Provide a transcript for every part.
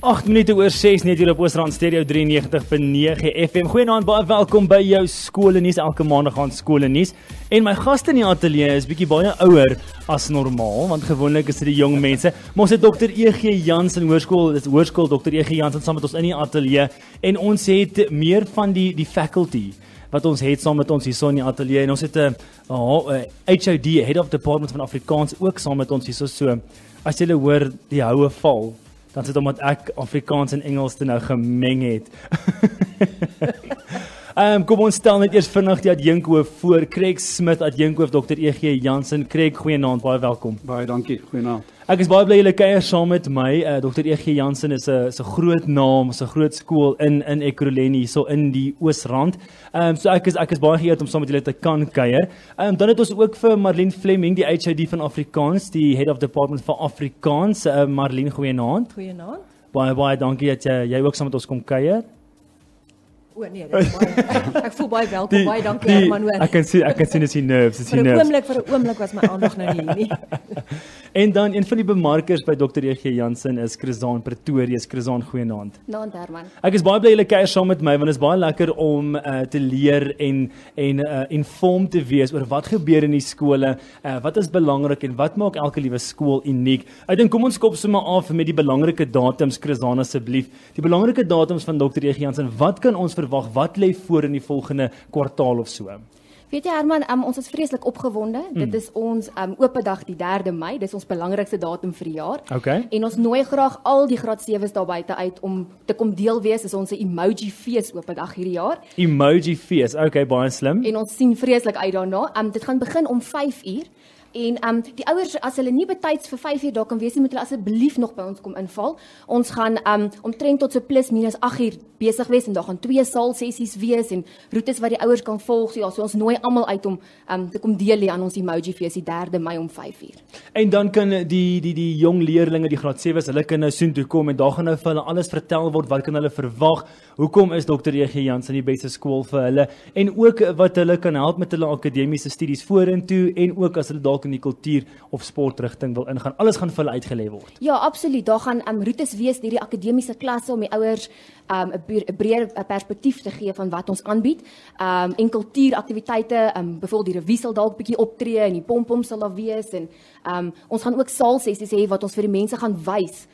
8 minute oor 6 net hier op Oosrand Stereo 93.9 FM. Goeienaand, baie welkom by jou skoolnuus. Elke maandag gaan skoolnuus. En my gaste in die ateljee is bietjie baie ouer as normaal, want gewoonlik is dit die jong mense. Maar ons het Dr. E.G. Jansen hoërskool Dr. E.G. Jansen saam met ons in die ateljee en ons het meer van die faculty wat ons het saam met ons hierso in die ateljee en ons het 'n HOD, Head of Department van Afrikaans ook saam met ons hierso. So as julle hoor die houe val, dan sit omdat ek Afrikaans en Engels te nou gemeng het. Kom ons stel net eers vinnig die adjunkhoof voor. Craig Smith, adjunkhoof Dr. E.G. Jansen. Craig, goeienaand, baie welkom. Baie dankie, goeienaand. Ek is baie bly julle kuier saam met my. Dr. E.G. Jansen is 'n groot naam, is 'n groot skool in Ekurhuleni, so in die Oosrand. So ek is baie geëerd om saam met julle te kan kuier. Dan het ons ook vir Marlene Fleming, die HOD van Afrikaans, die Head of Department vir Afrikaans. Marlene, goeienaand. Goeienaand. Baie dankie dat jy ook saam met ons kom kuier. O nee, dit is baie. Ek voel baie welkom, baie dankie Herman hoor. Ek kan sien dis die nerves, Vir 'n oomblik was my aandag nou nie hier nie. En dan een van die bemarkers by Dr. E.G. Jansen is Chrisaan Pretorius. Chrisaan, goeienaand. Naand Herman. Ek is baie bly julle kuier saam met my want dit is baie lekker om te leer en informed te wees oor wat gebeur in die skole, wat is belangrik en wat maak elke liewe skool uniek. Ek dink kom ons kop sommer af met die belangrike datums, Chrisaan asseblief. Die belangrike datums van Dr. E.G. Jansen. Wat kan ons verwag? Wat lê voor in die volgende kwartaal of so? Weet jy Herman, ons is vreeslik opgewonde. Dit is ons ope dag die 3de Mei. Dis ons belangrikste datum vir die jaar. Okay. En ons nooi graag al die graad 7's daar buite uit om te kom deel wees. Is ons 'n emoji fees ope dag hierdie jaar. Emoji fees. Okay, baie slim. En ons sien vreeslik uit daarna. Dit gaan begin om 5:00. En die ouers, as hulle nie betyds vir 5:00 daar kan wees nie, moet hulle asseblief nog by ons kom inval. Ons gaan omtrent tot so plus minus 8:00 besig wees en daar gaan 2 saalsessies wees en roetes wat die ouers kan volg. So ons nooi almal uit om te kom deel hier aan ons emoji fees die 3de Mei om 5:00. En dan kan die jong leerlinge, die graad 7's, hulle kan nou soontoe kom en daar gaan nou vir hulle alles vertel word, wat kan hulle verwag, hoekom is Dr. E.G. Jansen die beste skool vir hulle en ook wat hulle kan help met hulle akademiese studies vorentoe en ook as hulle dalk in die kultuur of sportrigting wil ingaan. Alles gaan vir hulle uitgelê word. Ja, absoluut. Daar gaan roetes wees deur die akademiese klasse om die ouers 'n breër perspektief te gee van wat ons aanbied. En kultuuraktiwiteite, byvoorbeeld die revue sal dalk bietjie optree en die pompom sal daar wees en ons gaan ook saalsessies hê wat ons vir die mense gaan wys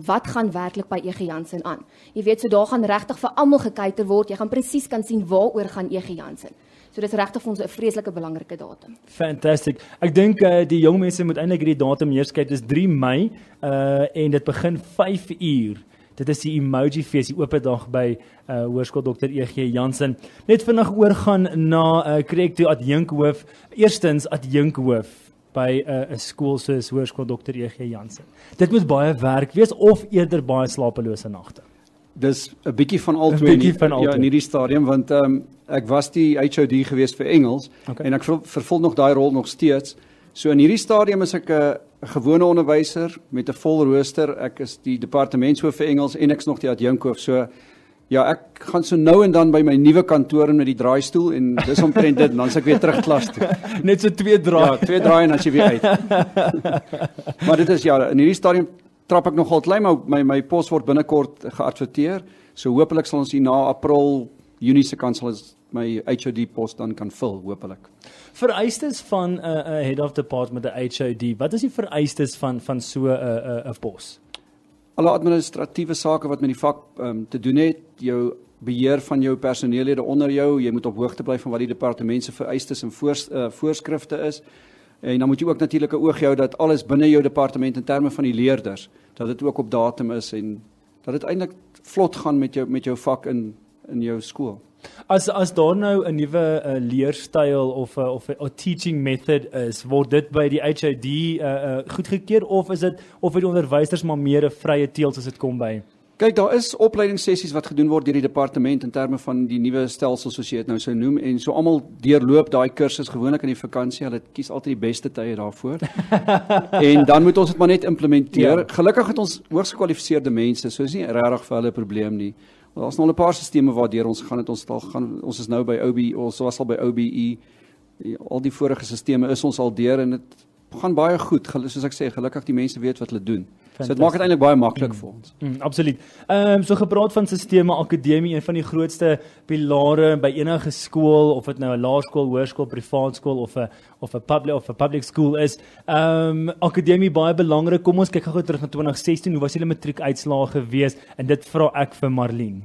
wat gaan werklik by E.G. Jansen aan. Jy weet, so daar gaan regtig vir almal gekyker word. Jy gaan presies kan sien waaroor gaan E.G. Jansen. So dit is regtig vir ons 'n vreeslike belangrike datum. Fantastic. Ek dink die jong mense moet eintlik hierdie datum neerskryf. Dis 3 Mei en dit begin 5:00. Dit is die emoji fees, die oop dag by Hoërskool Dr. E.G. Jansen. Net vinnig oorgaan na Craig toe adjunkhoof. Eerstens adjunkhoof by 'n skool soos Hoërskool Dr. E.G. Jansen. Dit moet baie werk wees of eerder baie slapelose nagte. Dis 'n bietjie van al twee in hierdie stadium want ek was die HOD gewees vir Engels en ek vervul nog daai rol nog steeds. So in hierdie stadium is ek 'n gewone onderwyser met 'n vol rooster. Ek is die departementshoof vir Engels en ek's nog die adjunkhoof. So ja, ek gaan so nou en dan by my nuwe kantoor met die draaistoel en dis omtrent dit, dan as ek weer terug klas toe. Net so 2 draai. Ja, 2 draai en as jy weer uit. Maar dit is ja, in hierdie stadium trap ek nogal klein, maar my pos word binnekort geadverteer. So hopelik sal ons hier na April, Junie se kans sal ons my HOD pos dan kan vul, hopelik. Vereistes van 'n Head of Department, 'n HOD. Wat is die vereistes van so 'n pos? Alle administratiewe sake wat met die vak te doen het, jou beheer van jou personeellede onder jou, jy moet op hoogte bly van wat die departement se vereistes en voorskrifte is. En dan moet jy ook natuurlik 'n oog hou dat alles binne jou departement in terme van die leerders, dat dit ook op datum is en dat dit eintlik vlot gaan met jou vak in jou skool. As daar nou 'n nuwe leerstyl of 'n teaching method is, word dit by die HOD goedgekeur of het die onderwysers maar meer 'n vrye teels as dit kom by? Kyk, daar is opleidingssessies wat gedoen word deur die departement in terme van die nuwe stelsel soos jy dit nou sou noem en so almal deurloop daai kursus gewoonlik in die vakansie. Hulle kies altyd die beste tye daarvoor. En dan moet ons dit maar net implementeer. Ja. Gelukkig het ons hoogs gekwalifiseerde mense, so is nie regtig vir hulle 'n probleem nie. Daar's nog 'n paar sisteme waardeur ons gaan dit ons is nou by OBE, ons was al by OBE. Al die vorige sisteme is ons al deur en dit gaan baie goed. Soos ek sê, gelukkig die mense weet wat hulle doen. So dit maak dit eintlik baie maklik vir ons. Absoluut. So gepraat van sisteme, akademie, een van die grootste pilare by enige skool, of dit nou 'n laerskool, hoërskool, privaat skool of 'n public school is. Akademie baie belangrik. Kom ons kyk gou terug na 2016. Hoe was julle matriekuitslae gewees? En dit vra ek vir Marlene.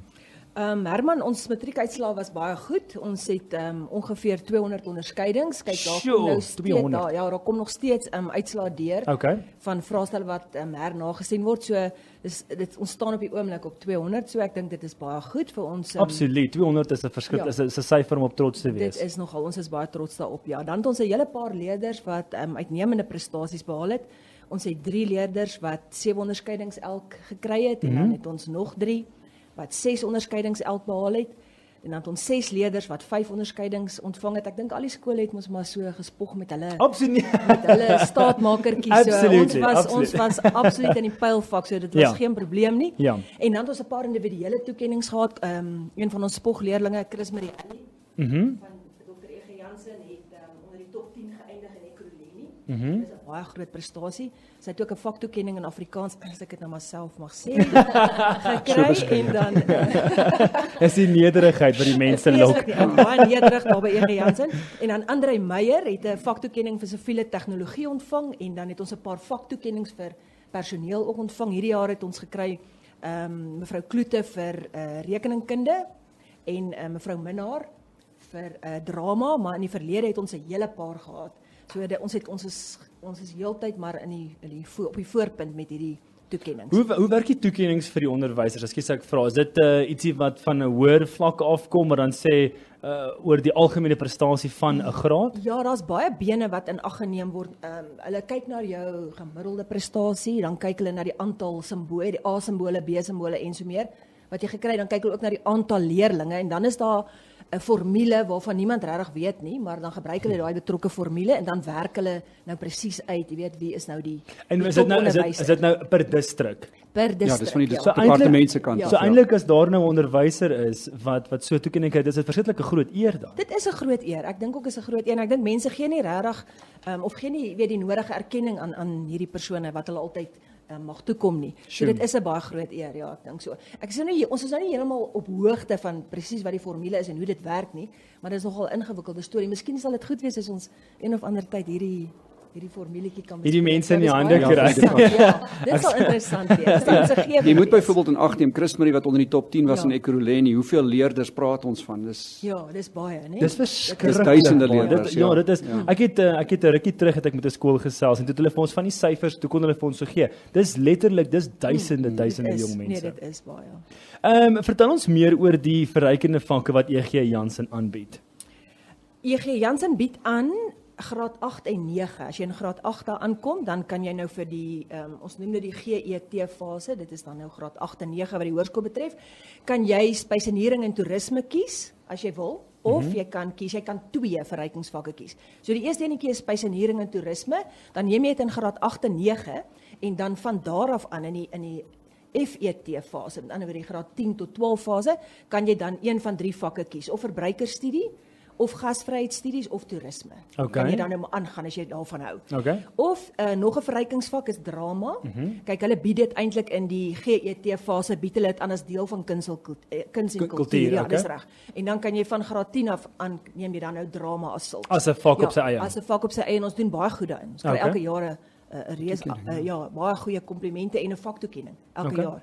Herman, ons matriekuitslae was baie goed. Ons het ongeveer 200 onderskeidings. Kyk, daar Sjoe, kom nou steeds 200. daar kom nog steeds uitslae deur Okay. van vraestelle wat hernagesien word. So dit ons staan op die oomblik op 200. So ek dink dit is baie goed vir ons. Absoluut. 200 is 'n verskil, ja. is 'n syfer om op trots te wees. Dit is nogal, ons is baie trots daarop. Ja, dan het ons 'n hele paar leerders wat uitnemende prestasies behaal het. Ons het 3 leerders wat 7 onderskeidings elk gekry het en dan het ons nog 3 wat 6 onderskeidings elk behaal het. En dan het ons 6 leerders wat 5 onderskeidings ontvang het. Ek dink al die skole het ons maar so gespog met hulle Absoluut. met hulle staatmakertjies. So, ons was absoluut in die pylvak, so dit was Ja. geen probleem nie. Ja. En dan het ons 'n paar individuele toekennings gehad. Een van ons spogleerlinge, Chris Marielli, van Dr. Ege Jansen, het onder die top 10 geëindig in Ekurhuleni. Dit is 'n baie groot prestasie. Sy het ook 'n vaktoekenning in Afrikaans, as ek dit nou maar self mag sê, gekry en dan Is die nederigheid wat die mense lok. baie nederig daar by Ege Jansen. En dan Andrei Meyer het 'n vaktoekenning vir siviele tegnologie ontvang en dan het ons 'n paar vaktoekennings vir personeel ook ontvang. Hierdie jaar het ons gekry mevrou Kloete vir rekeningkunde en mevrou Minnaar vir drama, maar in die verlede het ons 'n hele paar gehad. So ons is heeltyd maar op die voorpunt met hierdie toekennings. Hoe werk die toekennings vir die onderwysers? Ekskuus ek vra, is dit ietsie wat van 'n hoër vlak afkom, maar dan sê oor die algemene prestasie van 'n graad? Ja, daar's baie bene wat in ag geneem word. Hulle kyk na jou gemiddelde prestasie, dan kyk hulle na die aantal simbole, die A-simbole, B-simbole en so meer wat jy gekry, dan kyk hulle ook na die aantal leerlinge en dan is daar 'n formule waarvan niemand regtig weet nie, maar dan gebruik hulle daai betrokke formule en dan werk hulle nou presies uit, jy weet wie is nou die En die is dit nou toponderwyser. per distrik? Per Ja, distrik. dis van die So departement se kant. So eintlik as daar nou 'n onderwyser is wat so toekenning kry, dis 'n verskriklike groot eer dan. Dit is 'n groot eer. Ek dink ook is 'n groot eer en ek dink mense gee nie regtig of gee nie weet die nodige erkenning aan hierdie persone wat hulle altyd mag toekom nie. So dit is 'n baie groot eer, ja, ek dink so. Ons is nou nie heeltemal op hoogte van presies wat die formule is en hoe dit werk nie, maar dit is nogal 'n ingewikkelde storie. Miskien sal dit goed wees as ons een of ander tyd hierdie formuletjie kan Hierdie mense in die Dit is hande baie kry. interessant, Ja, dit sal interessant wees. Dit sal gegee Jy moet wees. byvoorbeeld in ag neem, Chris Marie wat onder die top 10 was Ja. in Ekurhuleni. Hoeveel leerders praat ons van? Dis Ja, dis baie, né? Dis verskriklik. Dis duisende baie. leerders, Ja, ja. dit is. Ja. Ek het 'n rukkie terug het ek met 'n skool gesels en toe het hulle vir ons van die syfers, toe kon hulle vir ons so gee. Dis letterlik, dis duisende jong mense. Nee, dit is baie. Vertel ons meer oor die verrykende vakke wat EG Jansen aanbied. EG Jansen bied aan graad 8 en 9. As jy in graad 8 daar aankom, dan kan jy nou vir die ons noem dit die GET fase, dit is dan nou graad 8 en 9 wat die hoërskool betref, kan jy spysenering en toerisme kies as jy wil. Of jy kan 2 verrykingsvakke kies. So die eerste enetjie is spysenering en toerisme, dan neem jy dit in graad 8 en 9 en dan van daar af aan in die FET fase, met ander woorde die graad 10 tot 12 fase, kan jy dan een van 3 vakke kies, of verbruikersstudie, of gasvryheidsstudies of toerisme. Okay. Kan jy dan nou maar aangaan as jy daarvan hou. Okay. Of nog 'n verrykingsvak is drama. Kyk, hulle bied dit eintlik in die GET fase, bied hulle dit aan as deel van kuns en kultuur. Ja, okay. dis reg. En dan kan jy van graad 10 af aan neem jy dan nou drama as sulks. As 'n vak op sy eie. As 'n vak op sy eie en ons doen baie goed daarin. Ons kry Okay. elke jaar 'n reeks baie goeie komplimente en 'n vaktoekenning elke jaar.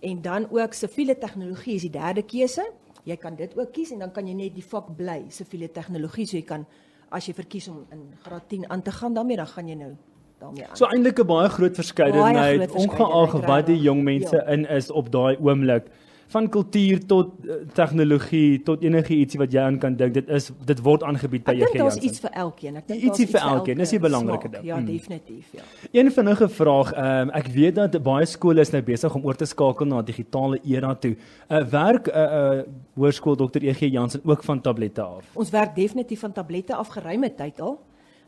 En dan ook siviele tegnologie is die derde keuse. Jy kan dit ook kies en dan kan jy net die vak bly, siviele tegnologie, so jy kan as jy verkies om in graad 10 aan te gaan daarmee, dan gaan jy nou daarmee aan. So eintlik 'n baie groot verskeidenheid, Baie groot ongeag verskeidenheid, wat die regtig. jong mense Ja. in is op daai oomblik. Van kultuur tot tegnologie tot enige ietsie wat jy aan kan dink, dit word aangebied by Ek dink EG daar's Jansen. iets vir elkeen. Ek dink Ietsie daar's vir elkeen, dis die elke belangrike smaak. ding. Ja, definitief, ja. Een vinnige vraag, ek weet dat baie skole is nou besig om oor te skakel na 'n digitale era toe. Werk hoërskool Dr. EG Jansen ook van tablette af? Ons werk definitief van tablette af geruime tyd al.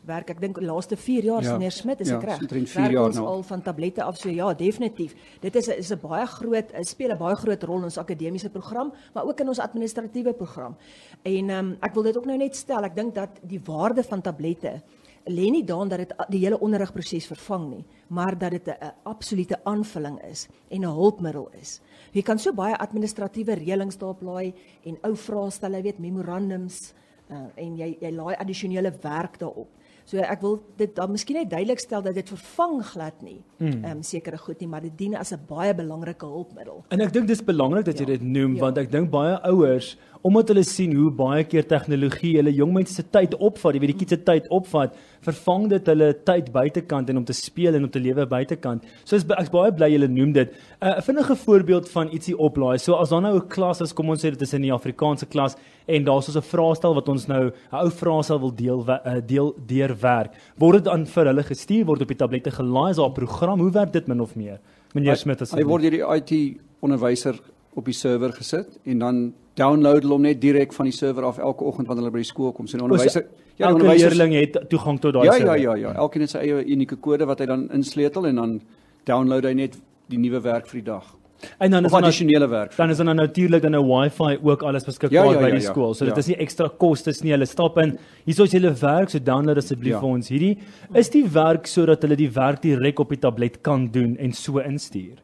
Ek dink die laaste 4 jaar, Ja. meneer Smit, is Ja, ek reg? omtrent 4 Werk jaar ons nou. al van tablette af, so ja, definitief. Dit is 'n baie groot, speel 'n baie groot rol in ons akademiese program, maar ook in ons administratiewe program. En ek wil dit ook nou net stel, ek dink dat die waarde van tablette lê nie daarin dat dit die hele onderrigproses vervang nie, maar dat dit 'n absolute aanvulling is en 'n hulpmiddel is. Jy kan so baie administratiewe reëlings daarop laai en ou vraestelle, jy weet, memorandums en jy laai addisionele werk daarop. So ek wil dit dan miskien net duidelik stel dat dit vervang glad nie sekere goed nie, maar dit dien as 'n baie belangrike hulpmiddel. En ek dink dis belangrik dat jy dit noem, want ek dink baie ouers, omdat hulle sien hoe baie keer tegnologie hulle jong mense se tyd opvat, jy weet die kids se tyd opvat, vervang dit hulle tyd buitekant en om te speel en om te lewe buitekant. So ek's baie bly julle noem dit. 'n Vinnige voorbeeld van ietsie oplaai. So as daar nou 'n klas is, kom ons sê dit is in die Afrikaanse klas en daar's so 'n vraestel wat ons nou 'n ou vraestel wil deurwerk. Word dit dan vir hulle gestuur, word op die tablette gelaai, is daar 'n program, hoe werk dit min of meer? Meneer Smit, hy word deur die IT onderwyser op die server gesit en dan download hulle hom net direk van die server af elke oggend wanneer hulle by die skool kom. So die onderwyser, elke leerling het toegang tot daai server. Ja. Elkeen het sy eie unieke kode wat hy dan insleutel en dan download hy net die nuwe werk vir die dag. En dan is addisionele werk. Dan is dan natuurlik dan 'n wifi ook alles beskikbaar by die skool. So dit is nie ekstra kostes nie. Hulle stap in, hierso is julle werk, so download asseblief vir ons hierdie. Is die werk sodat hulle die werk direk op die tablet kan doen en so instuur?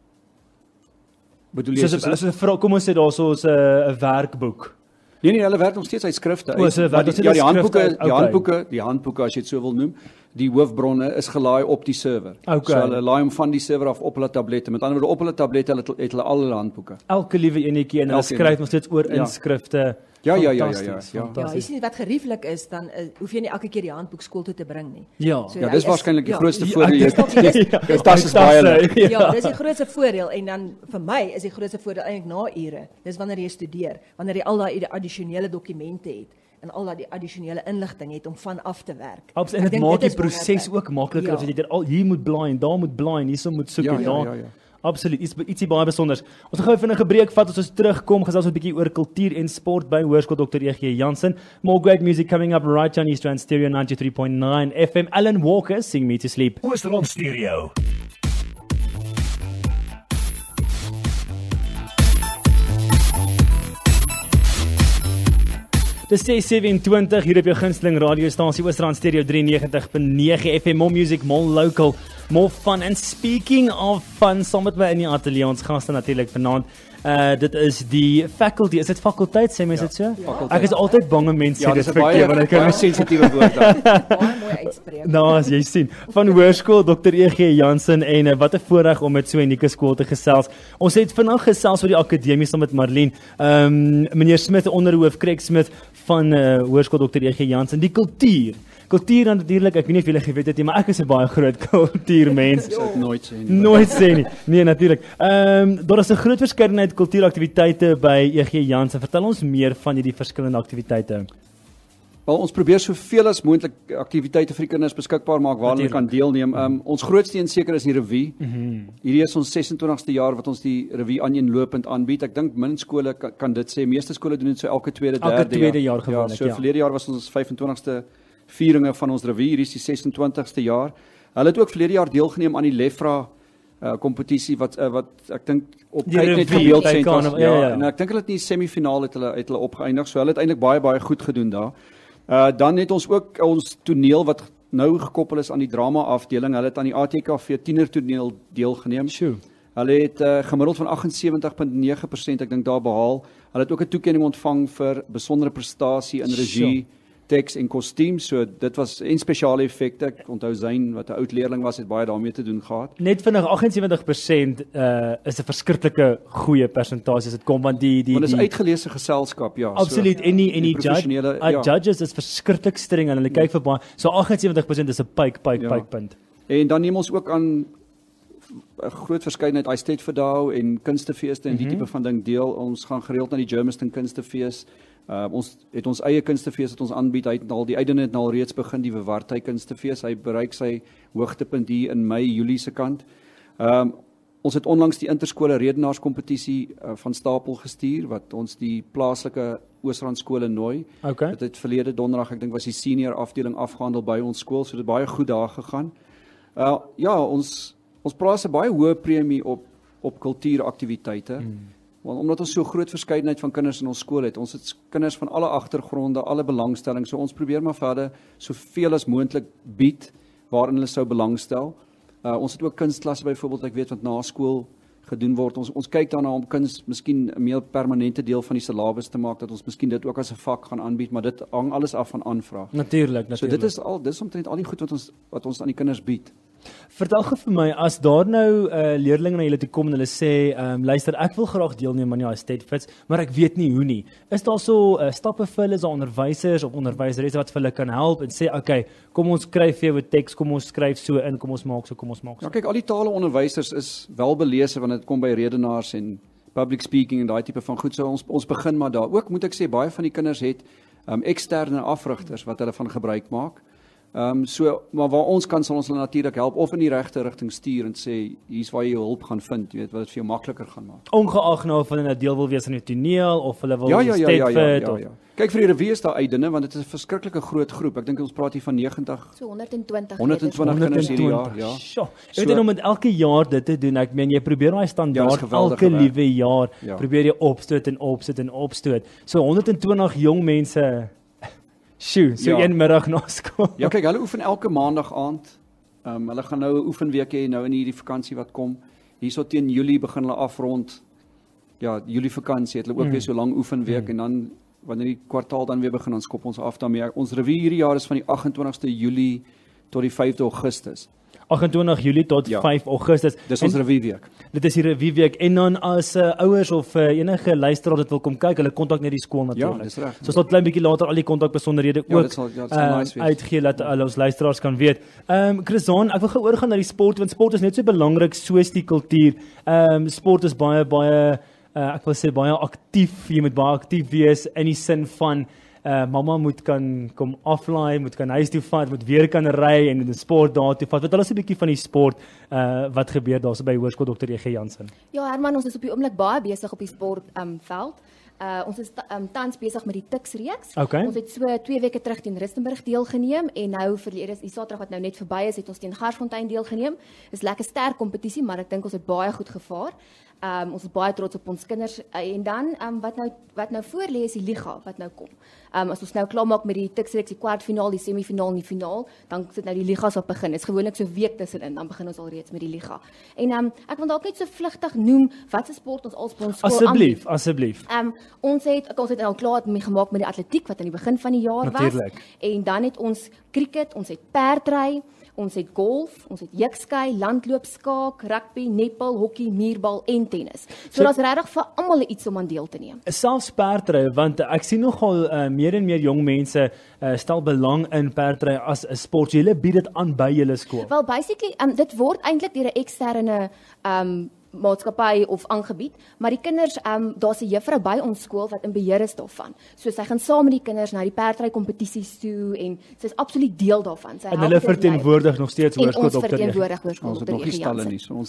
Bedoel jy so kom ons sê daarso is 'n werkboek. Nee, hulle werk nog steeds uit skrifte uit. Die handboeke as jy dit so wil noem, die hoofbronne is gelaai op die server. Okay. So hulle laai hom van die server af op hulle tablette. Met ander woorde, op hulle tablette het hulle al hulle handboeke. Elke liewe enetjie en hulle skryf nog steeds oor inskrifte. Ja. Jy sien wat gerieflik is, dan hoef jy nie elke keer die handboek skool toe te bring nie. Ja, dis waarskynlik die grootste voordeel. Dis baie leuk. Ja, dis die grootste voordeel en dan vir my is die grootste voordeel eintlik na ure. Dis wanneer jy studeer, wanneer jy al daai addisionele dokumente het en al daai addisionele inligting het om van af te werk. En dit maak die proses ook makliker as jy dit al hier moet blaai en daar moet blaai en hierso moet soek en daar. Absoluut, ietsie baie besonders. Ons gaan gou vinnig 'n breek vat, as ons terugkom, gesels ons 'n bietjie oor kultuur en sport by Hoërskool Dr. E.G. Jansen. More great music coming up right on East Rand Stereo 93.9 FM. Alan Walker, Sing Me to Sleep. Hoërskool Stereo. Dis 6:27 hier op jou gunsteling radiostasie Oos-Rand Stereo 93.9 FM, more music, more local, more fun. And speaking of fun, saam met my in die ateljee, ons gaste natuurlik vanaand. Dit is die faculty, is dit fakulteit, sê mens dit so? Ja. Ek is altyd bang om mense sê dit verkeerd, want ek kan 'n sensitiewe woord daar. Baie mooi uitspreek. Nou, as jy sien, van Hoërskool Dr. E.G. Jansen en wat 'n voorreg om met so 'n unieke skool te gesels. Ons het vanaand gesels oor die akademie saam met Marlene. Meneer Smit, onderhoof Craig Smith van Hoërskool Dr. E.G. Jansen, die kultuur natuurlik, ek weet nie of julle geweet het nie, maar ek is 'n baie groot kultuurmens. Nooit sê nie. Nooit sê nie. Nee, natuurlik. Daar is 'n groot verskeidenheid kultuuraktiwiteite by E.G. Jansen. Vertel ons meer van hierdie verskillende aktiwiteite. Wel, ons probeer soveel as moontlik aktiwiteite vir die kinders beskikbaar maak waar hulle kan deelneem. Ons grootste een seker is die revue. Hierdie is ons 26ste jaar wat ons die revue aaneenlopend aanbied. Ek dink min skole kan dit sê. Meeste skole doen dit so elke tweede jaar gewoonlik. So verlede jaar was ons 25ste vieringe van ons revue, hier is die 26ste jaar. Hulle het ook verlede jaar deelgeneem aan die Lefra kompetisie wat ek dink op kyk net gebeeld sentrum. En ek dink hulle het nie semifinale het hulle opgeëindig, so hulle het eintlik baie goed gedoen daar. Dan het ons ook ons toneel wat nou gekoppel is aan die drama afdeling. Hulle het aan die ATKV tienertoneel deelgeneem. Hulle het gemiddeld van 78.9% ek dink daar behaal. Hulle het ook 'n toekenning ontvang vir besondere prestasie in regie, teks en kostuum, so dit was en spesiale effekte. Ek onthou Zayn wat 'n oud leerling was, het baie daarmee te doen gehad. Net vinnig 78% is 'n verskriklike goeie persentasie as dit kom, want die is uitgeleese geselskap, ja. Absoluut, en die judges is verskriklik streng en hulle kyk vir baie. So 78% is 'n punt. En dan neem ons ook aan 'n groot verskeidenheid Eisteddfeesdae en kunstefeeste en die tipe van ding deel. Ons gaan gereeld na die Germiston kunstefees. Ons het ons eie kunstefees wat ons aanbied. Hy het al die uitdene het al reeds begin, die Wewarthy kunstefees. Hy bereik sy hoogtepunt hier in Mei, Julie se kant. Ons het onlangs die interskole redenaarskompetisie van stapel gestuur wat ons die plaaslike Oos-Rand skole nooi. Dit het verlede donderdag, ek dink was die senior afdeling afgehandel by ons skool, so dit baie goed daar gegaan. Ons plaas 'n baie hoë premie op kultuuraktiwiteite. Want omdat ons so groot verskeidenheid van kinders in ons skool het, ons het kinders van alle agtergronde, alle belangstellings, so ons probeer maar verder soveel as moontlik bied waarin hulle sou belangstel. Ons het ook kunstklasse byvoorbeeld, ek weet wat na skool gedoen word. Ons kyk daarna om kuns miskien 'n meer permanente deel van die syllabus te maak, dat ons miskien dit ook as 'n vak gaan aanbied, maar dit hang alles af van aanvraag. Natuurlik. So dit is omtrent al die goed wat ons aan die kinders bied. Vertel gou vir my, as daar nou leerlinge na julle toe kom en hulle sê, luister, ek wil graag deelneem aan Steadfits, maar ek weet nie hoe nie. Is daar so stappe vir hulle, is daar onderwysers of onderwyseres wat vir hulle kan help en sê, okay, kom ons skryf vir jou 'n teks, kom ons skryf so in, kom ons maak so. Ja, kyk, al die taleonderwysers is wel belese wanneer dit kom by redenaars en public speaking en daai tipe van goed. So ons begin maar daar. Ook moet ek sê, baie van die kinders het eksterne afrigters wat hulle van gebruik maak. Maar waar ons kan, sal ons hulle natuurlik help of in die regte rigting stuur en sê, hier's waar jy jou hulp gaan vind, jy weet, wat dit vir jou makliker gaan maak. Ongeag nou of hulle 'n deel wil wees in die toneel of hulle wil Steadfit of... Kyk, vir die revue is daar uitdinne, want dit is 'n verskriklike groot groep. Ek dink ons praat hier van 90. So 120 kinders hierdie jaar, ja. Sjoe. Jy weet, om met elke jaar dit te doen, ek meen, jy probeer daai standaard elke liewe jaar, probeer jy opstoot. So 120 jong mense... Sjoe, so een middag na skool. Ja, kyk, hulle oefen elke maandag aand. Hulle gaan nou 'n oefenweek hê nou in hierdie vakansie wat kom. Hierso teen Julie begin hulle afrond. Ja, Julie vakansie het hulle ook weer so lank oefenweek en dan wanneer die kwartaal dan weer begin, dan skop ons af daarmee. Ons revue hierdie jaar is van die 28ste Julie tot die 5de Augustus. 28 Julie tot 5 Augustus. Dis ons revue week. Dit is die revue week en dan as ouers of enige luisteraar dit wil kom kyk, hulle kontak net die skool natuurlik. Ja, dis reg. So sal klein bietjie later al die kontakbesonderhede ook nice uitgee dat al ons luisteraars kan weet. Chrisaan, ek wil gou oorgaan na die sport, want sport is net so belangrik soos die kultuur. Sport is baie ek wil sê baie aktief. Jy moet baie aktief wees in die sin van mamma moet kan kom aflaai, moet kan huis toe vat, moet weer kan ry en die sport daar toe vat. Wat hulle is 'n bietjie van die sport wat gebeur daarso by Hoërskool Dr. E.G. Jansen. Ja, Herman, ons is op die oomblik baie besig op die sport veld. Ons is tans besig met die Tuks reeks. Okay. Ons het so 2 weke terug teen Rustenburg deelgeneem en nou verlede die Saterdag wat nou net verby is, het ons teen Garsfontein deelgeneem. Is lekker sterk kompetisie, maar ek dink ons het baie goed gevaar. Ons is baie trots op ons kinders en dan wat nou voor lê is die liga wat nou kom. As ons nou klaar maak met die Tuksreeks, die kwartfinaal, die semifinaal en die finaal, dan sit nou die ligas op begin. Dit is gewoonlik so 'n week tussenin, dan begin ons al reeds met die liga. En ek wil dalk net so vlugtig noem wat se sport ons al ons skool aanbied. Asseblief. Ons het nou klaar mee gemaak met die atletiek wat aan die begin van die jaar Natuurlijk. was. En dan het ons cricket, ons het perdry, ons het golf, ons het jukskei, landloop, skaak, rugby, netbal, hokkie, muurbal en tennis. So daar's regtig vir almal iets om aan deel te neem. Selfs perdry, want ek sien nogal meer en meer jong mense stel belang in perdry as 'n sport. Julle bied dit aan by julle skool. Wel basically dit word eintlik deur 'n eksterne maatskappy of aangebied, maar die kinders daar's 'n juffrou by ons skool wat in beheer is daarvan. So sy gaan saam met die kinders na die perdry kompetisies toe en sy's absoluut deel daarvan. Sy en hulle verteenwoordig nog steeds Hoërskool Dr. Ons verteenwoordig Hoërskool Ons het Dr. nog nie E.G. stalle Jansen. nie, so ons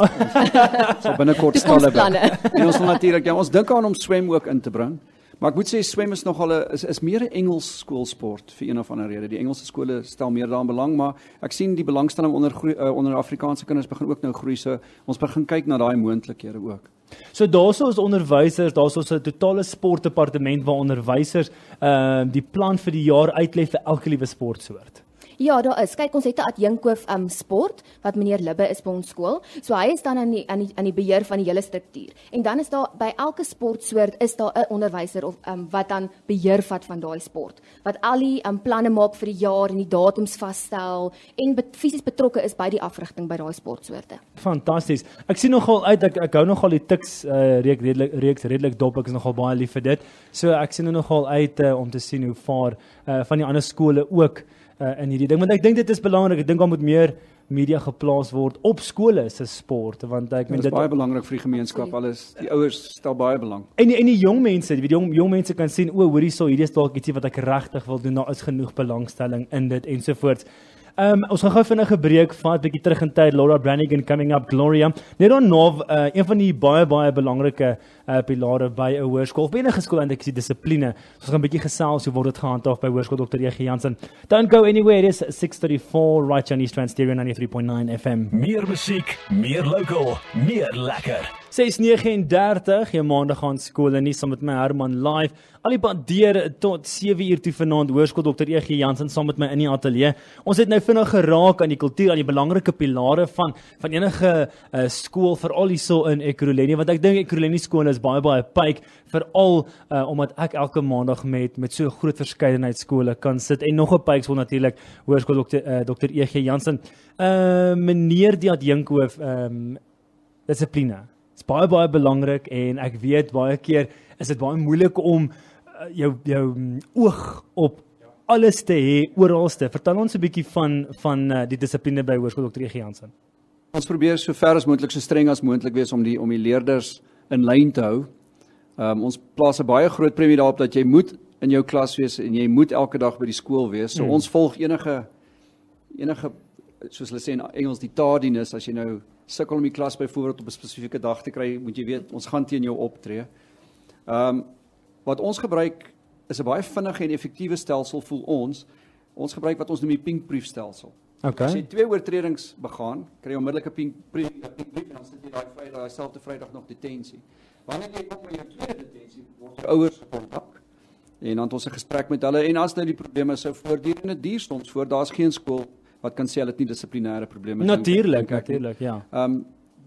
sal binnekort stalle bou. En ons wil natuurlik, ons dink aan om swem ook in te bring. Maar ek moet sê swem is nogal is meer 'n Engels skoolsport vir een of ander rede. Die Engelse skole stel meer daaraan belang, maar ek sien die belangstelling onder Afrikaanse kinders begin ook nou groei, so ons begin kyk na daai moontlikhede ook. So daarso is onderwysers, daarso is 'n totale sportdepartement waar onderwysers die plan vir die jaar uitlê vir elke liewe sportsoort. Ja, daar is. Kyk, ons het 'n adjunkhoof sport wat meneer Libbe is by ons skool. So hy is dan aan die beheer van die hele struktuur. En dan is daar by elke sportsoort is daar 'n onderwyser of wat dan beheer vat van daai sport. Wat al die planne maak vir die jaar en die datums vasstel en fisies betrokke is by die afrigting by daai sportsoorte. Fantasties. Ek sien nogal uit ek hou nogal die Tuks reeks redelik dop. Ek is nogal baie lief vir dit. So ek sien nogal uit om te sien hoe vaar van die ander skole ook in hierdie ding, want ek dink dit is belangrik. Ek dink daar moet meer media geplaas word op skole se sport, want ek meen dit is baie belangrik vir die gemeenskap. Alles die ouers stel baie belang. En die jong mense, die jong mense kan sien, hoorie hierdie is dalk ietsie wat ek regtig wil doen. Daar is genoeg belangstelling in dit ensovoorts. Ons gaan gou vinnig 'n breek vat, bietjie terug in tyd. Laura Branigan coming up, Gloria. Net daarna een van die baie belangrike pilare by 'n hoërskool, by enige skool, eintlik is die dissipline. So ons gaan 'n bietjie gesels hoe word dit gehandhaaf by Hoërskool Dr. E.G. Jansen. Don't go anywhere. It is 6:34 right on East Rand Stereo 93.9 FM. Meer musiek, meer local, meer lekker. 6:39, jy maandag gaan skole nie saam met my Herman live. Al die pad deur tot 7uur toe vanaand Hoërskool Dr. E.G. Jansen saam met my in die ateljee. Ons het nou vinnig geraak aan die kultuur, aan die belangrike pilare van enige skool, veral hierso in Ekurhuleni, want ek dink Ekurhuleni skool is baie pyk, veral omdat ek elke maandag met so 'n groot verskeidenheid skole kan sit en nog 'n pyk natuurlik Hoërskool Dr. E.G. Jansen. Meneer die adjunkhoof, dissipline. Dit is baie belangrik en ek weet baie keer is dit baie moeilik om jou oog op alles te hê, oralste. Vertel ons 'n bietjie van die dissipline by Hoërskool Dr. E.G. Jansen. Ons probeer so ver as moontlik, so streng as moontlik wees om die leerders in lyn te hou. Ons plaas 'n baie groot premie daarop dat jy moet in jou klas wees en jy moet elke dag by die skool wees. So ons volg enige soos hulle sê in Engels die tardiness, as jy nou sukkel om die klas byvoorbeeld op 'n spesifieke dag te kry, moet jy weet ons gaan teen jou optree. Wat ons gebruik is 'n baie vinnige en effektiewe stelsel voel ons. Ons gebruik wat ons noem die pinkbrief stelsel. Okay. As jy 2 oortredings begaan, kry jy onmiddellik 'n pinkbrief en dan sit jy daai selfde Vrydag nog detensie. Wanneer jy kom by jou tweede detensie, word jou ouers gekontak en dan het ons 'n gesprek met hulle en as nou die probleme sou voortduur en dit duur soms voor, daar's geen skool wat kan sê hulle het nie dissiplinêre probleme. Natuurlik, ja.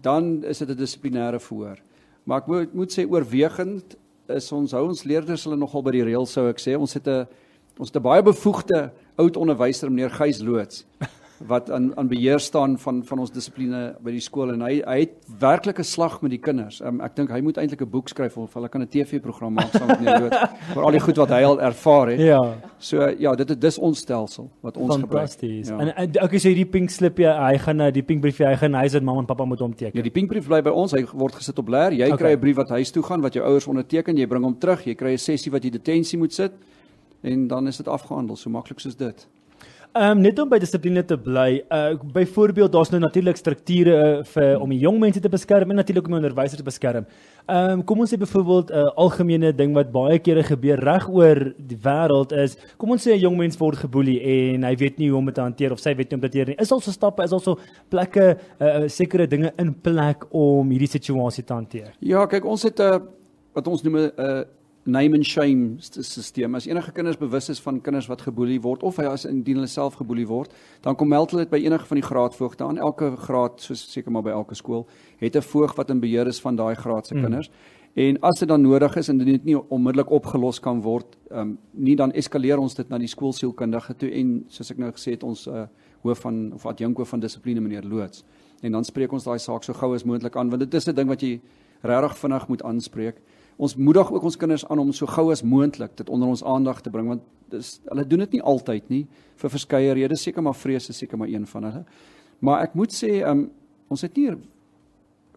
Dan is dit 'n dissiplinêre verhoor. Maar ek moet sê oorwegend is ons hou ons leerders hulle nogal by die reël, sou ek sê. Ons het 'n baie bevoegde oud onderwyser, meneer Gys Loots, wat aan beheer staan van ons dissipline by die skool en hy het werklik 'n slag met die kinders. Ek dink hy moet eintlik 'n boek skryf of hulle kan 'n TV-program maak saam met meneer Loots vir al die goed wat hy al ervaar het. Ja. So ja, dis ons stelsel wat ons gebruik. Fantasties. Ja. En okay, so hierdie pink slipie, hy gaan die pink briefie, hy gaan huis en mamma en pappa moet hom teken. Ja, die pinkbrief bly by ons, hy word gesit op leer. Jy kry 'n brief wat huis toe gaan wat jou ouers onderteken, jy bring hom terug, jy kry 'n sessie wat jy detensie moet sit en dan is dit afgehandel, so maklik soos dit. Net om by dissipline te bly, byvoorbeeld daar's nou natuurlik strukture om die jong mense te beskerm en natuurlik om die onderwysers te beskerm. Kom ons sê byvoorbeeld 'n algemene ding wat baie kere gebeur reg oor die wêreld is, kom ons sê 'n jong mens word geboelie en hy weet nie hoe om dit te hanteer of sy weet nie hoe om dit te hanteer nie. Is al so stappe, is al so plekke, sekere dinge in plek om hierdie situasie te hanteer? Ja, kyk, ons het wat ons noem 'n name and shame stelsel. As enige kinders bewus is van kinders wat geboelie word of as indien hulle self geboelie word, dan kom meld hulle dit by enige van die graadvoogde aan. Elke graad, soos seker maar by elke skool, het 'n voog wat in beheer is van daai graad se kinders. En as dit dan nodig is en dit nie onmiddellik opgelos kan word, nie, dan eskaleer ons dit na die skoolsielkundige toe en soos ek nou gesê het, ons hoof van of adjunkhoof van dissipline meneer Loots. En dan spreek ons daai saak so gou as moontlik aan, want dit is 'n ding wat jy regtig vinnig moet aanspreek. Ons moedig ook ons kinders aan om so gou as moontlik dit onder ons aandag te bring, want hulle doen dit nie altyd nie, vir verskeie redes, seker maar vrees is seker maar een van hulle. Maar ek moet sê, ons het nie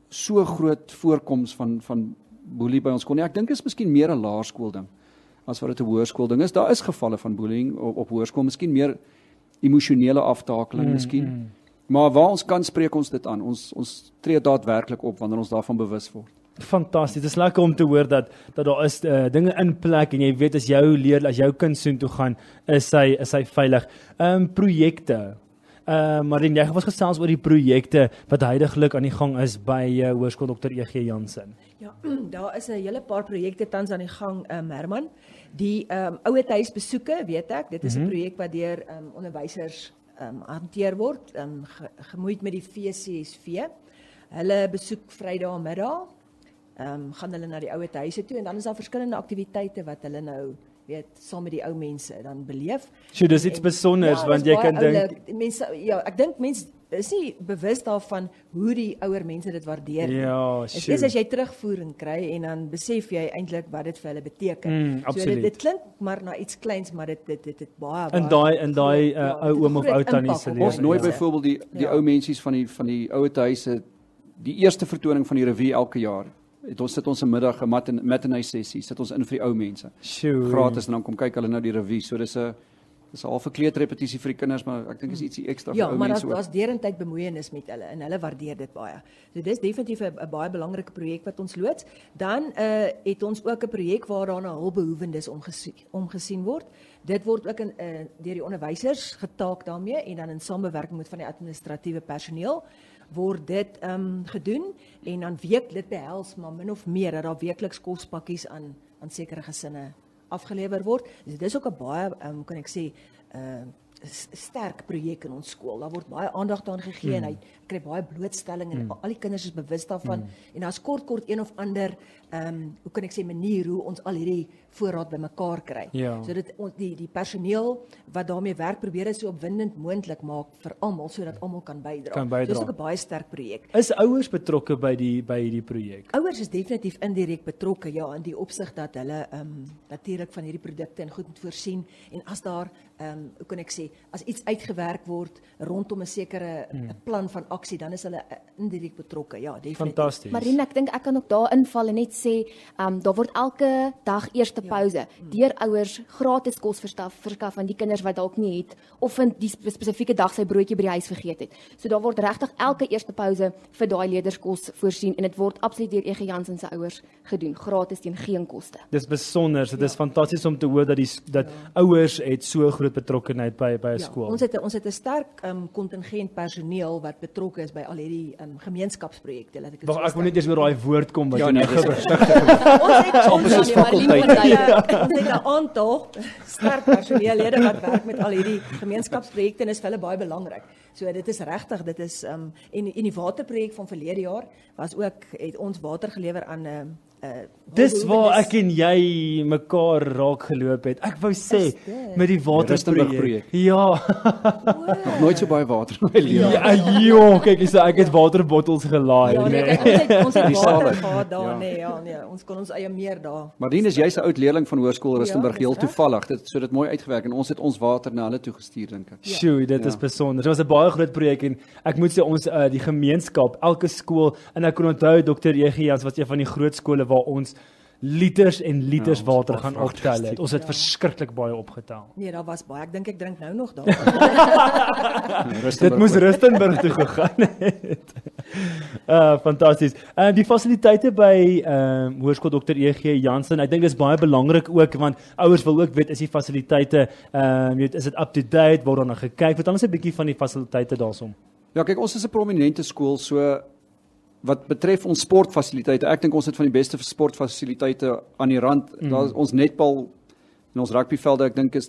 so groot voorkoms van boelie by ons skool nie. Ek dink is miskien meer 'n laerskool ding, as wat dit 'n hoërskool ding is. Daar is gevalle van bullying op hoërskool, miskien meer emosionele aftakeling, miskien. Maar waar ons kan, spreek ons dit aan. Ons tree daadwerklik op wanneer ons daarvan bewus word. Fantasties. Dit is lekker om te hoor dat daar is dinge in plek en jy weet as jou kind soontoe gaan, is hy veilig. Projekte. Marlene, jy was gesels oor die projekte wat heidaglik aan die gang is by Hoërskool Dr. E.G. Jansen. Ja, daar is 'n hele paar projekte tans aan die gang, Herman. Die ouerhuisbesoeke, weet ek, dit is 'n projek wat deur onderwysers hanteer word, gemoeid met die VCSV. Hulle besoek Vrydagmiddag, gaan hulle na die ouerhuise toe en dan is daar verskillende aktiwiteite wat hulle nou weet saam met die ou mense dan beleef. So dis iets besonders want jy kan dink mense, ja, ek dink mense is nie bewus daarvan hoe die ouer mense dit waardeer. Ja, dit is as jy terugvoering kry en dan besef jy eintlik wat dit vir hulle beteken. So dit klink maar na iets kleins, maar dit baie in daai ou oom of ou tannie se lewe. Ons nooi byvoorbeeld die ou mensies van die ouerhuise, die eerste vertoning van die revue elke jaar. Ons sit ons 'n middag 'n matinee sessie, sit ons in vir die ou mense. Gratis en dan kom kyk hulle nou die revue. So dis 'n half 'n kleedrepetisie vir die kinders, maar ek dink is ietsie ekstra vir ou mense. Ja, maar daar's derentyd bemoeienis met hulle en hulle waardeer dit baie. So dis definitief 'n baie belangrike projek wat ons loods. Dan het ons ook 'n projek waar daar na hulpbehoewendes omgesien word. Dit word ook deur die onderwysers getaak daarmee en dan in samewerking met van die administratiewe personeel. word dit gedoen en dan dit behels maar min of meer dat daar weekliks kospakkies aan sekere gesinne afgelewer word. Dus dit is ook 'n baie kan ek sê sterk projek in ons skool. Daar word baie aandag daaraan gegee en hy kry baie blootstelling en al die kinders is bewus daarvan en daar's kort een of ander hoe kan ek sê manier hoe ons al hierdie voorraad bymekaar kry. Ja. So dit die personeel wat daarmee werk probeer dit so opwindend moontlik maak vir almal sodat almal kan bydra. Dit is ook 'n baie sterk projek. Is ouers betrokke by die projek? Ouers is definitief indirek betrokke, ja, in die opsig dat hulle natuurlik van hierdie produkte en goed moet voorsien en as daar hoe kan ek sê, as iets uitgewerk word rondom 'n sekere plan van aksie, dan is hulle indirek betrokke, ja, definitief. Fantasties. Marina, ek dink ek kan ook daar inval en net sê, daar word elke dag eerste pouse deur ouers gratis kos verskaf aan die kinders wat dalk nie het of van die spesifieke dag sy broodjie by die huis vergeet het. So daar word regtig elke eerste pouse vir daai leerderskos voorsien en dit word absoluut deur EG Jansen se ouers gedoen, gratis teen geen koste. Dis besonder, dit is fantasties om te hoor dat ouers het so groot betrokkenheid by 'n skool. Ons het 'n sterk kontingent personeel wat betrokke is by al hierdie gemeenskapsprojekte, laat ek dit Wag, ek wil net eers oor daai woord kom wat Ja, jy nee, nou dis gebruik. Ons het fakulteit. ons het 'n aantal sterk personeellede wat werk met al hierdie gemeenskapsprojekte en is vir hulle baie belangrik. So dit is regtig, dit is en die waterprojek van verlede jaar was ook het ons water gelewer aan Dis waar ek en jy mekaar raak geloop het. Ek wou sê met die waterprojek. Ja. Nog nooit so baie water in my lewe. Ja, kyk hierso, ek het waterbottels gelaai. Ja, nee, Nee. kyk, ons het Die water sale. gehad daar, Ja. nee, ons kon ons eie meer daar. Marlene is jy's 'n oud leerling van Hoërskool Rustenburg, Ja, heel dis reg. toevallig. Dit so dit mooi uitgewerk en ons het ons water na hulle toe gestuur dink ek. Sjoe, dit is besonder. Dit was 'n baie groot projek en ek moet sê ons die gemeenskap, elke skool en ek kon onthou Dr. EG Jans was een van die groot skole waar ons liters en liters ons water was gaan baie optel het. Ons het verskriklik baie opgetel. Nee, daar was baie. Ek dink ek drink nou nog daar. Dit moes Rustenburg toe gegaan het. Fantasties. Die fasiliteite by Hoërskool Dr. EG Jansen, ek dink dis baie belangrik ook want ouers wil ook weet is die fasiliteite is dit up to date, word daarna gekyk. Vertel ons 'n bietjie van die fasiliteite daarsom. Ja, kyk, ons is 'n prominente skool, so wat betref ons sportfasiliteite. Ek dink ons het van die beste sportfasiliteite aan die rand. Daar is ons netbal en ons rugbyvelde, ek dink is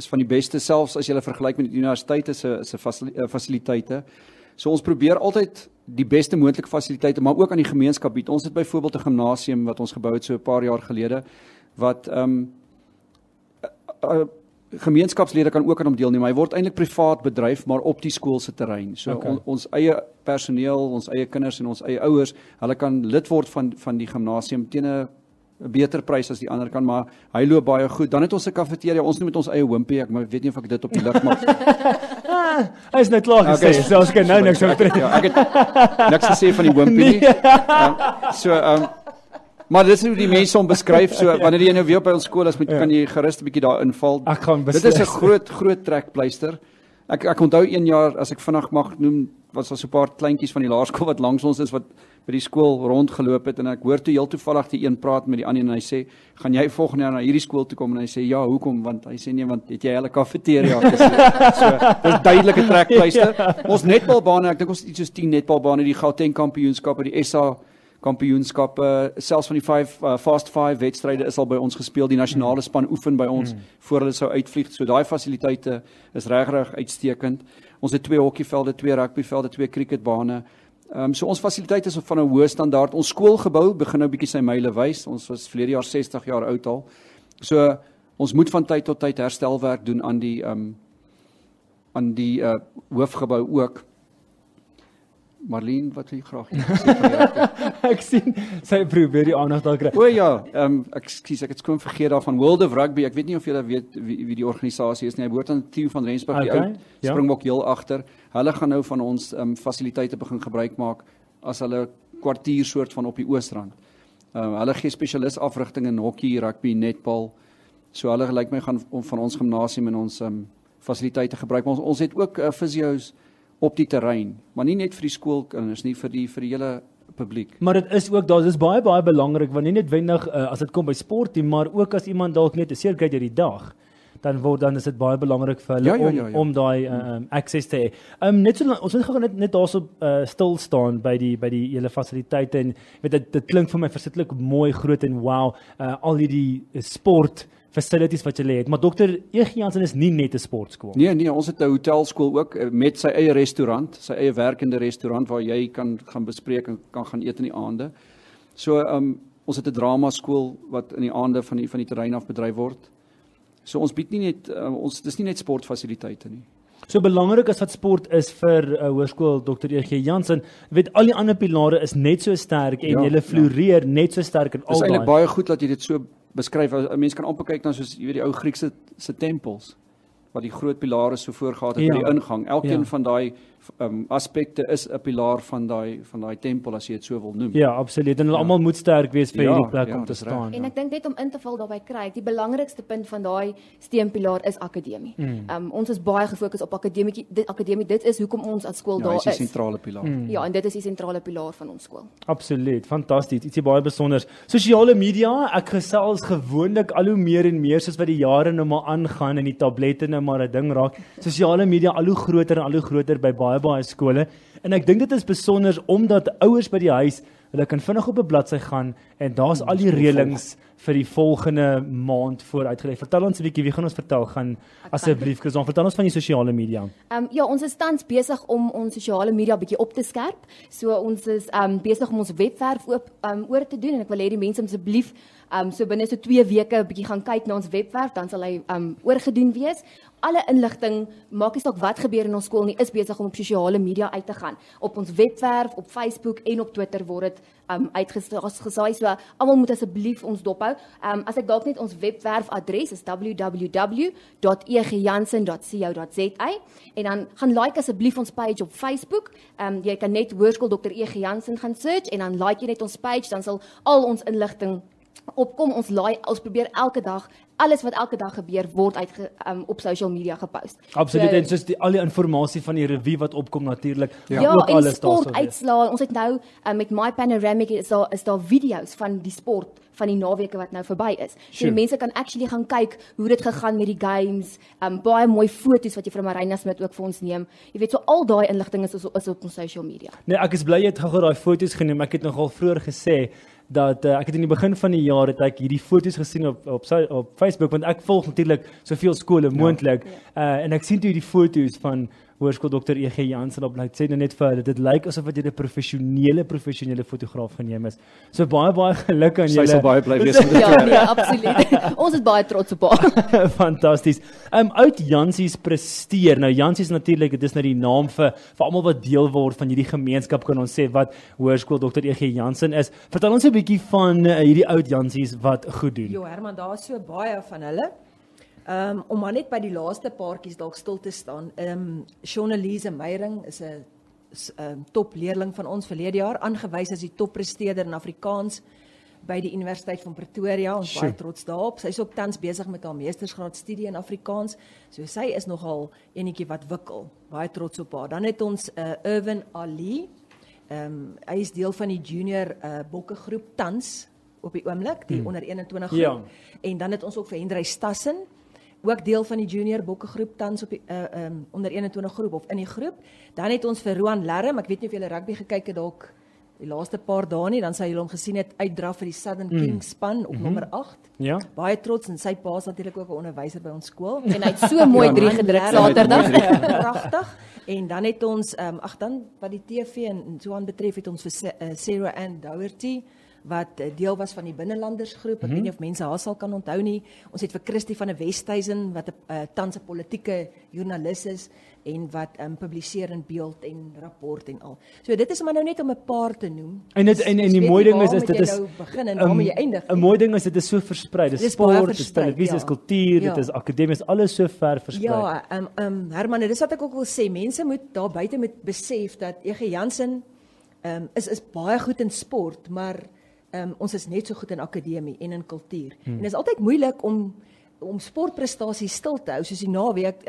van die beste selfs as jy hulle vergelyk met die universiteite se fasiliteite. So ons probeer altyd die beste moontlike fasiliteite, maar ook aan die gemeenskap bied. Ons het byvoorbeeld 'n gimnasium wat ons gebou het so 'n paar jaar gelede wat gemeenskapslede kan ook aan hom deelneem. Hy word eintlik privaat bedryf, maar op die skool se terrein. So Okay. Ons eie personeel, ons eie kinders en ons eie ouers, hulle kan lid word van die gimnasium teen 'n beter prys as die ander kan, maar hy loop baie goed. Dan het ons 'n kafeteria, ons noem dit ons eie Wimpie. Ek weet nie of ek dit op die lig maak. Hy is net klaar gesê, Okay. selfs kan nou niks oor. Ja, ek het niks gesê van die Wimpie nie. Maar dit is hoe die mense hom beskryf. So wanneer jy nou weer by ons skool is, kan jy gerus 'n bietjie daar inval. Ek gaan Dit is beslis. 'n groot trekpleister. Ek onthou een jaar, as ek vinnig mag noem, was daar so 'n paar kleintjies van die laerskool wat langs ons is wat by die skool rondgeloop het en ek hoor toe heel toevallig die een praat met die ander en hy sê, "Gaan jy volgende jaar na hierdie skool toe kom?" En hy sê, "Ja, hoekom?" Want hy sê, "Nee, want het jy hulle kafeteria gesien?" So, dis duidelike trekpleister. Ons netbalbane, ek dink ons het iets soos 10 netbalbane, die Gauteng kampioenskappe, die SA kampioenskappe, selfs van die Fast 5 wedstryde is al by ons gespeel. Die nasionale span oefen by ons voor hulle sou uitvlieg. So daai fasiliteite is regtig uitstekend. Ons het 2 hokkievelde, 2 rugbyvelde, 2 cricketbane. So ons fasiliteite is van 'n hoë standaard. Ons skoolgebou begin nou bietjie sy myle wys. Ons was verlede jaar 60 jaar oud al. So ons moet van tyd tot tyd herstelwerk doen aan die hoofgebou ook. Marlene, wat wil jy graag sê? Ek sien sy probeer die aandag daar kry. O ja, ek het skoon vergeet daarvan World of Rugby. Ek weet nie of julle weet wie die organisasie is nie. Hy behoort aan Theo van Rensburg, die Okay, ou ja. Springbok heel agter. Hulle gaan nou van ons fasiliteite begin gebruik maak as hulle kwartier soort van op die Oosrand. Hulle gee spesialis afrigting in hokkie, rugby, netbal. So hulle lyk my gaan van ons gimnasium en ons fasiliteite gebruik. Maar ons het ook fisio's op die terrein, maar nie net vir die skoolkinders nie, vir die hele publiek. Maar dit is ook daar, dis baie belangrik want nie noodwendig as dit kom by sport nie, maar ook as iemand dalk net 'n seer kry deur die dag. dan is dit baie belangrik vir hulle Ja. om daai access te hê. Net so ons moet gou net daarso stil staan by die hele fasiliteite en weet dit klink vir my verskriklik mooi, groot en wow, al hierdie sport facilities wat jy het. Maar Dr. E.G. Jansen is nie net 'n sportskool. Nee, ons het 'n hotelskool ook met sy eie restaurant, sy eie werkende restaurant waar jy kan gaan bespreek en kan gaan eet in die aande. So ons het 'n dramaskool wat in die aande van die terrein af bedryf word. So ons bied nie net dis nie net sportfasiliteite nie. So belangrik as wat sport is vir Hoërskool Dr. E.G. Jansen, weet al die ander pilare is net so sterk en julle floreer net so sterk in al Dis daai. eintlik baie goed dat jy dit so beskryf. 'n Mens kan amper kyk na soos jy weet die ou Griekse se tempels wat die groot pilare so voorgehad het by die ingang. Elkeen van daai aspekte is 'n pilaar van daai tempel as jy dit so wil noem. Ja, absoluut. En hulle almal moet sterk wees vir hierdie plek om te staan. En ek dink net om in te val daarbey kry, die belangrikste punt van daai steunpilaar is akademie. Ons is baie gefokus op akademie. Dit is hoekom ons as skool daar is. Dis die sentrale pilaar. Ja, en dit is die sentrale pilaar van ons skool. Absoluut, fantasties. Ietsie baie besonders. Sosiale media, ek gesels gewoonlik al hoe meer en meer soos wat die jare nou maar aangaan en die tablette nou maar 'n ding raak. Sosiale media al hoe groter en al hoe groter by baie skole. En ek dink dit is besonder omdat ouers by die huis, hulle kan vinnig op 'n bladsy gaan en daar's al die reëlings vir die volgende maand vooruitgelê. Vertel ons 'n bietjie, wie gaan ons vertel? Gaan asseblief Kazan, vertel ons van die sosiale media. Ja, ons is tans besig om ons sosiale media bietjie op te skerp. So ons is besig om ons webwerf oor te doen en ek wil hê die mense asseblief so binne so 2 weke bietjie gaan kyk na ons webwerf, dan sal hy oorgedoen wees. Alle inligting, maak nie saak wat gebeur in ons skool nie, is besig om op sosiale media uit te gaan. Op ons webwerf, op Facebook en op Twitter word dit uitgesaai. So almal moet asseblief ons dophou. As ek dalk net ons webwerf adres is www.egjansen.co.za en dan gaan like asseblief ons page op Facebook. Jy kan net Hoërskool Dr. E.G. Jansen gaan search en dan like jy net ons page, dan sal al ons inligting opkom. Ons probeer elke dag, alles wat elke dag gebeur word op social media gepost. Absoluut, en soos al die inligting van die revue wat opkom natuurlik. Ja, ook en sport uitslaa. Ons het nou met My Panoramic is daar video's van die sport van die naweke wat nou verby is. So die mense kan actually gaan kyk hoe dit gegaan met die games, baie mooi foto's wat Juffrou Marina Smit ook vir ons neem. Jy weet, so al daai inligting is op ons social media. Nee, ek is bly jy het gou daai foto's geneem. Ek het nogal vroeër gesê dat ek het in die begin van die jaar het ek hierdie foto's gesien op Facebook, want ek volg natuurlik soveel skole moontlik, en ek sien toe die foto's van Hoërskool Dr. E.G. Jansen op, ek sê net vir hulle, dit lyk asof jy 'n professionele fotograaf geneem is. So baie geluk aan julle. Sy sal baie bly wees. Ja, nee, absoluut. Ons is baie trots op haar. Fantasties. Oud Jansies presteer. Nou Jansies natuurlik, dit is nou die naam vir almal wat deel word van hierdie gemeenskap, kan ons sê, wat Hoërskool Dr. E.G. Jansen is. Vertel ons 'n bietjie van hierdie oud Jansies wat goed doen. Jo, Herman, daar is so baie van hulle. Om maar net by die laaste paartjies dalk stil te staan. Shonelise Meyering is 'n top leerling van ons verlede jaar, aangewys as die toppresteerder in Afrikaans by die Universiteit van Pretoria. Ons baie trots daarop. Sy is ook tans besig met haar meestersgraadstudie in Afrikaans. So sy is nogal enetjie wat wikkel. Baie trots op haar. Dan het ons Irwin Ali. Hy is deel van die junior bokkegroep tans op die oomblik, die onder 21 groep. Ja. En dan het ons ook vir Hendrey Stassen, ook deel van die junior bokkegroep tans op die onder 21 groep of in die groep. Dan het ons vir Roan Lerm, ek weet nie of julle rugby gekyk het dalk die laaste paar dae nie, dan sou julle hom gesien het uitdraf vir die Southern Kings span op nommer 8. Ja. Baie trots, en sy pa is natuurlik ook 'n onderwyser by ons skool. En hy het so mooi 3 gedruk Saterdag. Pragtig. En dan het ons dan wat die TV en so aan betref, het ons vir Sarah Ann Dougherty wat deel was van die binnelandersgroep. Ek weet nie of mense haar sal kan onthou nie. Ons het vir Christie van der Westhuizen wat 'n tans 'n politieke joernalis is en wat publiseer in Beeld en Rapport en al. So dit is maar nou net om 'n paar te noem. En die mooi ding is dit is nou begin en waarmee jy eindig. 'n mooi ding is dit is so versprei. Dit is sport, dit is televisie, dit is kultuur, dit is akademies, alles so ver versprei. Ja, Herman, dit is wat ek ook wil sê. Mense moet daar buite moet besef dat E.G. Jansen is baie goed in sport, maar ons is net so goed in akademie en in kultuur. En dit is altyd moeilik om om sportprestasies stil te hou, soos die naweek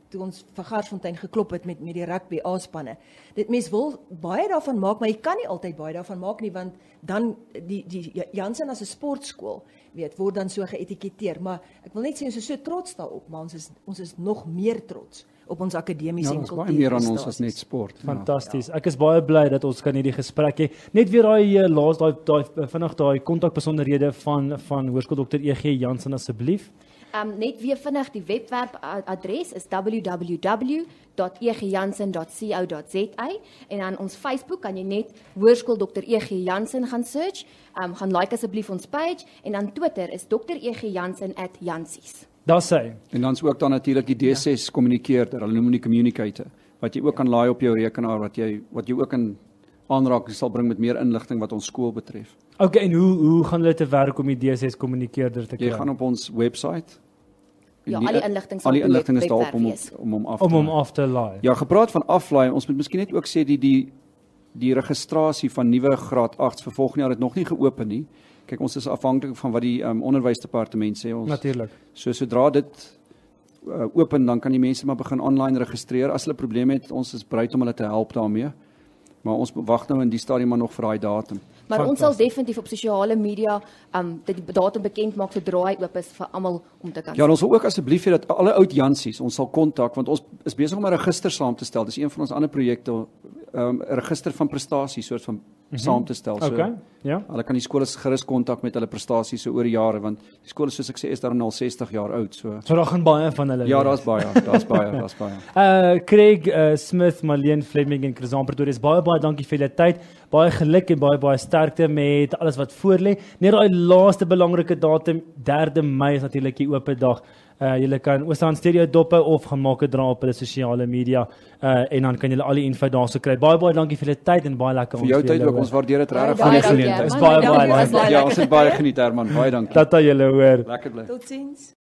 toe ons vir Garsfontein geklop het met die rugby A-spanne. Dit mens wil baie daarvan maak, maar jy kan nie altyd baie daarvan maak nie, want dan die Jansen as 'n sportskool, word dan so geetiketeer, maar ek wil net sê ons is so trots daarop, maar ons is nog meer trots op ons akademiese en ons baie meer aan ons as net sport. Fantasties. Ek is baie bly dat ons kan hierdie gesprek hê. Net weer vinnig daai kontakbesonderhede van Hoërskool Dr. E.G. Jansen asseblief. Net weer vinnig, die webwerfadres is www.egjansen.co.za en dan ons Facebook kan jy net Hoërskool Dr. E.G. Jansen gaan search, gaan like asseblief ons page en dan Twitter is Dr. E.G. Jansen @Jansies. Daar sê. En dan is ook dan natuurlik die D6 kommunikeerder, hulle noem die communicator, wat jy ook kan laai op jou rekenaar, wat jy ook in aanraking sal bring met meer inligting wat ons skool betref. Okay, en hoe gaan hulle te werk om die D6 kommunikeerder te kry? Jy gaan op ons website. Ja, al die inligting al die inligting is daar om hom af te laai. Ja, gepraat van aflaai, ons moet miskien net ook sê die registrasie van nuwe graad 8s vir volgende jaar het nog nie geopen nie. Kyk, ons is afhanklik van wat die onderwysdepartement sê ons. Natuurlik. So sodra dit open, dan kan die mense maar begin online registreer. As hulle probleme het, ons is bereid om hulle te help daarmee. Maar ons wag nou in die stadium maar nog vir daai datum. Maar ons sal definitief op sosiale media die datum bekend maak sodra hy oop is vir almal om te kan. Ja, ons wil ook asseblief hê dat alle oud Jansies ons sal kontak, want ons is besig om 'n register saam te stel. Dis een van ons ander projekte, 'n register van prestasies soort van saam te stel. So, okay, ja. Hulle kan die skole gerus kontak met hulle prestasies so oor die jare, want die skole soos ek sê is daar al 60 jaar oud. So daar gaan baie van hulle. Ja, daar's baie. Craig Smith, Marlene Fleming en Chris Pretoria, baie dankie vir julle tyd. Baie geluk en baie sterkte met alles wat voorlê. Net daai laaste belangrike datum, 3 Mei is natuurlik die oop dag. Julle kan Oosrand Stereo dop of gaan maak 'n draai op hulle sosiale media en dan kan julle al die info daarso kry. Baie dankie vir julle tyd en baie lekker vir jou tyd ook. Ons waardeer dit regtig van die geleentheid. Baie ja, ons het baie geniet, Herman. Baie dankie. Tata julle hoor. Lekker bly. Totsiens.